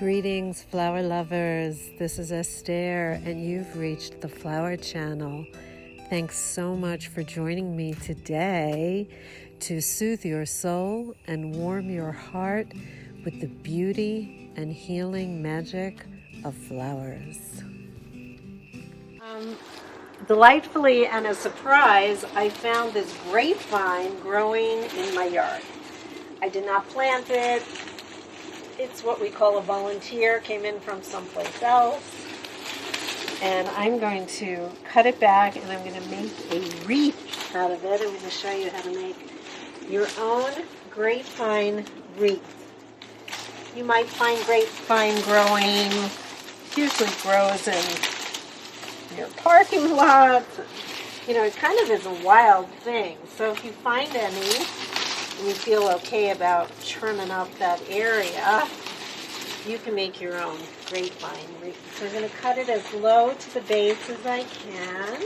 Greetings, flower lovers. This is Estere, and you've reached the Flower Channel. Thanks so much for joining me today to soothe your soul and warm your heart with the beauty and healing magic of flowers. Delightfully and a surprise, I found this grapevine growing in my yard. I did not plant it. It's what we call a volunteer, came in from someplace else. And I'm going to cut it back and I'm going to make a wreath out of it. I'm going to show you how to make your own grapevine wreath. You might find grapevine growing, usually grows in your parking lots. You know, it kind of is a wild thing. So if you find any, and you feel okay about trimming up that area, you can make your own grapevine wreath. So I'm going to cut it as low to the base as I can.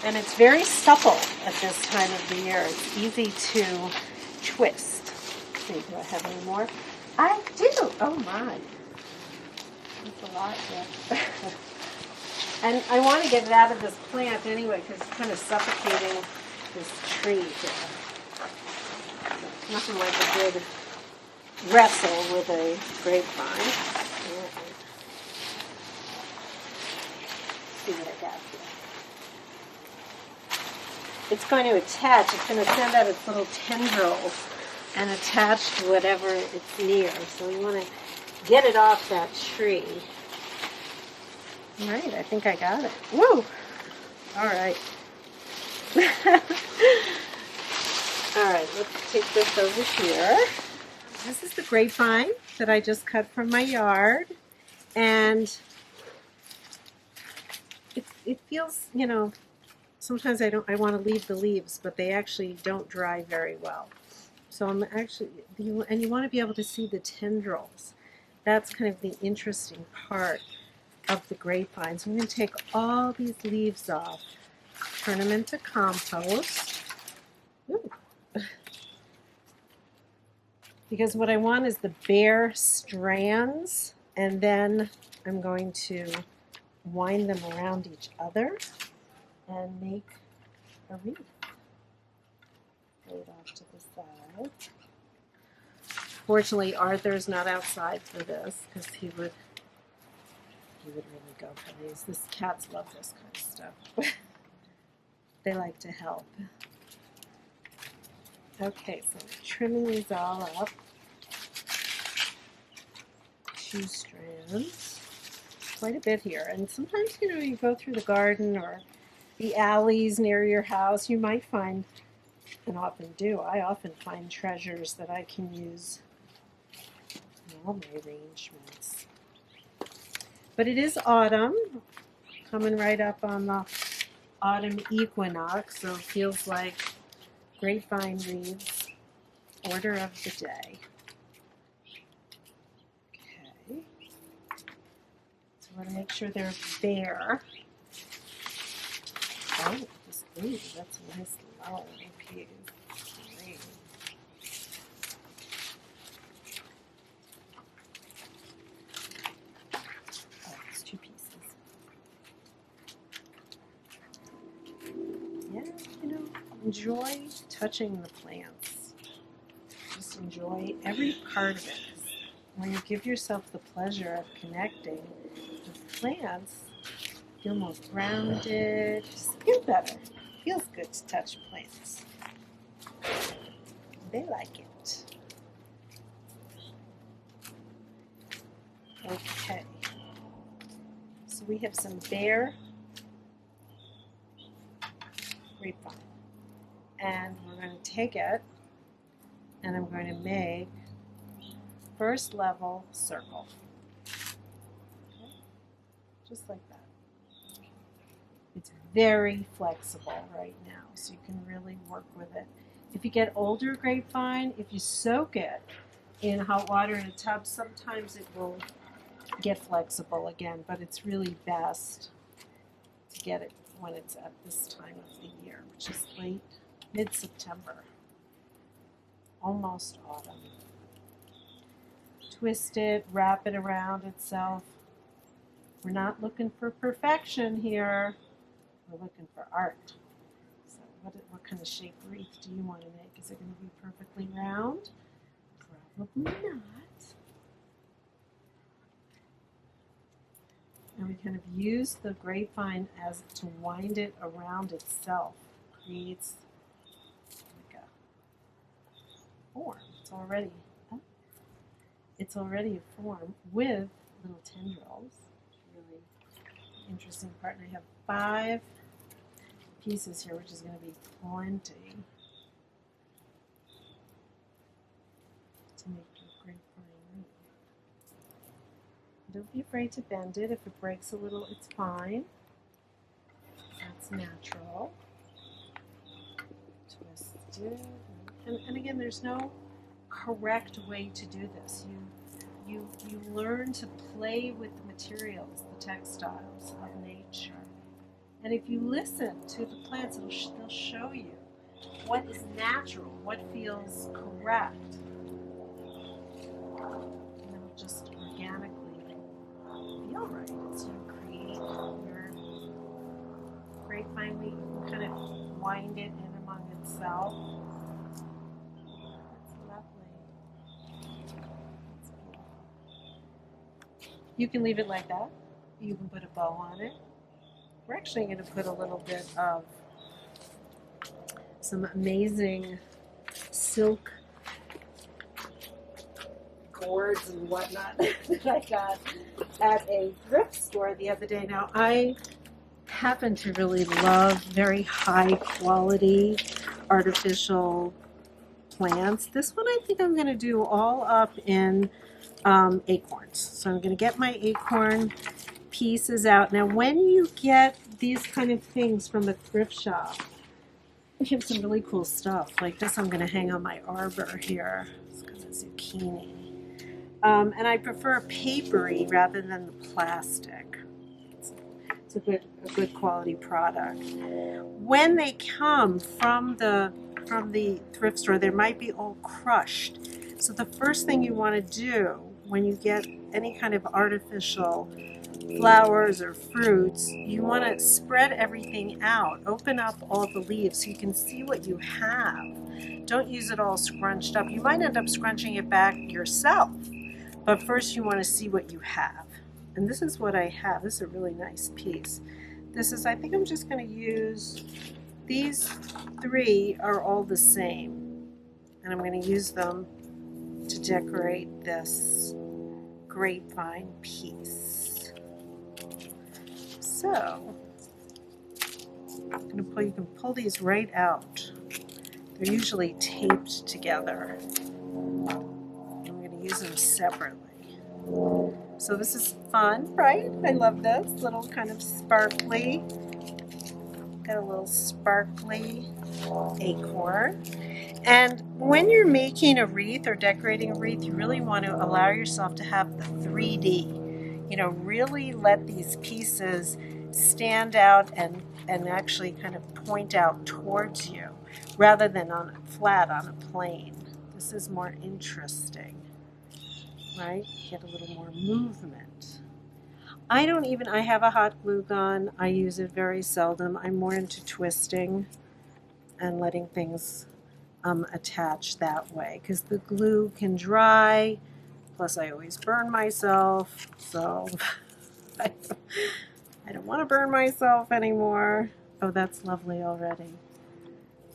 And it's very supple at this time of the year. It's easy to twist. Let's see, do I have any more? I do. Oh my. That's a lot here. And I want to get it out of this plant anyway because it's kind of suffocating this tree here. Nothing like a good wrestle with a grapevine. See what I got here. It's going to attach. It's going to send out its little tendrils and attach to whatever it's near. So you want to get it off that tree. All right, I think I got it. Woo! All right. All right, let's take this over here. This is the grapevine that I just cut from my yard. And it feels, you know, sometimes I want to leave the leaves, but they actually don't dry very well. So I'm actually, and you want to be able to see the tendrils. That's kind of the interesting part of the grapevine. So I'm going to take all these leaves off, turn them into compost. Ooh. Because what I want is the bare strands, and then I'm going to wind them around each other and make a wreath. Lay it off to the side. Fortunately, Arthur's not outside for this because he would really go for these. These cats love this kind of stuff. They like to help. Okay, so I'm trimming these all up. 2 strands. Quite a bit here. And sometimes, you know, you go through the garden or the alleys near your house, you might find, and often do, I often find treasures that I can use in all my arrangements. But it is autumn, coming right up on the autumn equinox, so it feels like grapevine wreaths, order of the day. Okay. So I want to make sure they're bare. Oh, this blue, that's a nice long piece. Great. Oh, it's 2 pieces. Yeah, you know, enjoy touching the plants. Just enjoy every part of it. When you give yourself the pleasure of connecting with plants, feel more grounded, just feel better. It feels good to touch plants. They like it. Okay. So we have some bare grapevine. And we're going to take it and I'm going to make first level circle. Okay? Just like that. It's very flexible right now, so you can really work with it. If you get older grapevine, if you soak it in hot water in a tub, sometimes it will get flexible again, but it's really best to get it when it's at this time of the year, which is late, mid-September, almost autumn. twist it, wrap it around itself. We're not looking for perfection here. We're looking for art. So what kind of shape wreath do you want to make? Is it going to be perfectly round? Probably not. And we kind of use the grapevine as to wind it around itself. Creates like a form. It's already a form with little tendrils. Really interesting part. And I have 5 pieces here, which is going to be plenty to make a grapevine wreath. Don't be afraid to bend it. If it breaks a little, it's fine. That's natural. Twist it. And again, there's no correct way to do this. You learn to play with the materials, the textiles of nature. And if you listen to the plants, they'll show you what is natural, what feels correct. And it'll just organically feel right as you create your grapevine wreath. You can kind of wind it in among itself. You can leave it like that. You can put a bow on it. We're actually going to put a little bit of some amazing silk cords and whatnot that I got at a thrift store the other day. Now, I happen to really love very high quality artificial plants. This one I think I'm going to do all up in acorns. So I'm going to get my acorn pieces out. Now when you get these kind of things from a thrift shop, we have some really cool stuff. Like this I'm going to hang on my arbor here. It's kind of zucchini. And I prefer papery rather than the plastic. It's a good quality product. When they come from the thrift store, they might be all crushed. So the first thing you want to do when you get any kind of artificial flowers or fruits, you want to spread everything out. Open up all the leaves so you can see what you have. Don't use it all scrunched up. You might end up scrunching it back yourself, but first you want to see what you have. And this is what I have. This is a really nice piece. This is, I think I'm just going to use, these 3 are all the same. And I'm going to use them to decorate this grapevine piece. So, I'm going to you can pull these right out. They're usually taped together. I'm going to use them separately. So this is fun, right? I love this little kind of sparkly. Got a little sparkly acorn. And when you're making a wreath or decorating a wreath, you really want to allow yourself to have the 3D. You know, really let these pieces stand out and actually kind of point out towards you rather than flat on a plane. This is more interesting, right? Get a little more movement. I have a hot glue gun. I use it very seldom. I'm more into twisting and letting things attach that way because the glue can dry, plus I always burn myself, so I don't want to burn myself anymore. Oh, that's lovely already.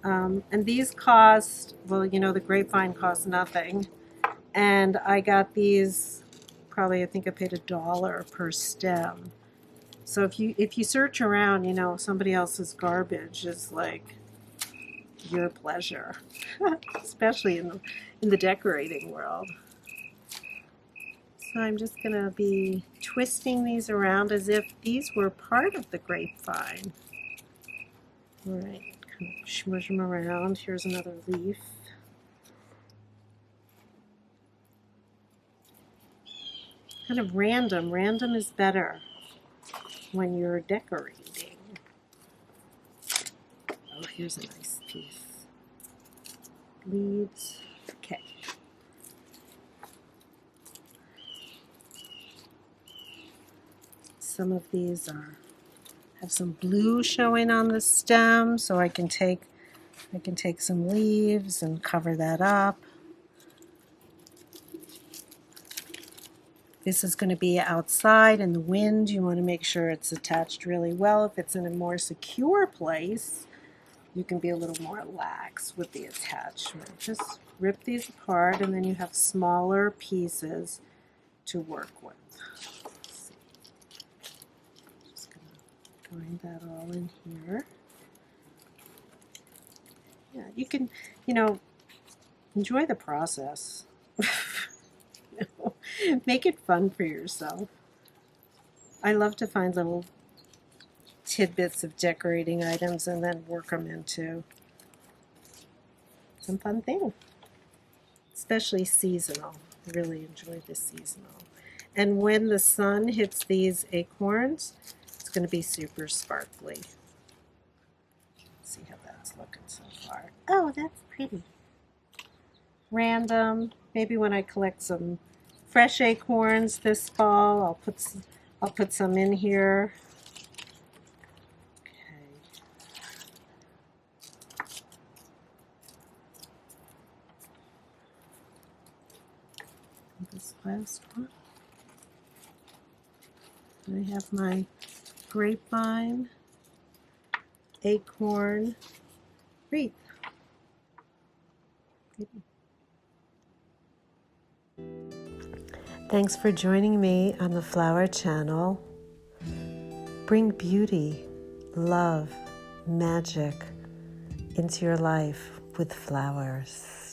And these cost, well, you know, the grapevine costs nothing, and I got these probably, I think I paid $1 per stem. So if you search around, you know, somebody else's garbage is like your pleasure, especially in the decorating world. So I'm just going to be twisting these around as if these were part of the grapevine. All right, kind of smush them around. Here's another leaf. Kind of random. Random is better when you're decorating. Oh, here's a nice piece. Leaves. Okay. some of these have some blue showing on the stem, so I can take some leaves and cover that up. This is going to be outside in the wind. You want to make sure it's attached really well. If it's in a more secure place, you can be a little more lax with the attachment. Just rip these apart, and then you have smaller pieces to work with. Just going to grind that all in here. Yeah, you can, enjoy the process. Make it fun for yourself. I love to find little tidbits of decorating items and then work them into some fun thing. Especially seasonal. I really enjoy this seasonal. And when the sun hits these acorns, it's going to be super sparkly. Let's see how that's looking so far. Oh, that's pretty. Random. Maybe when I collect some fresh acorns this fall, I'll put some in here. This last one. I have my grapevine acorn wreath. Thanks for joining me on the Flower Channel. Bring beauty, love, magic into your life with flowers.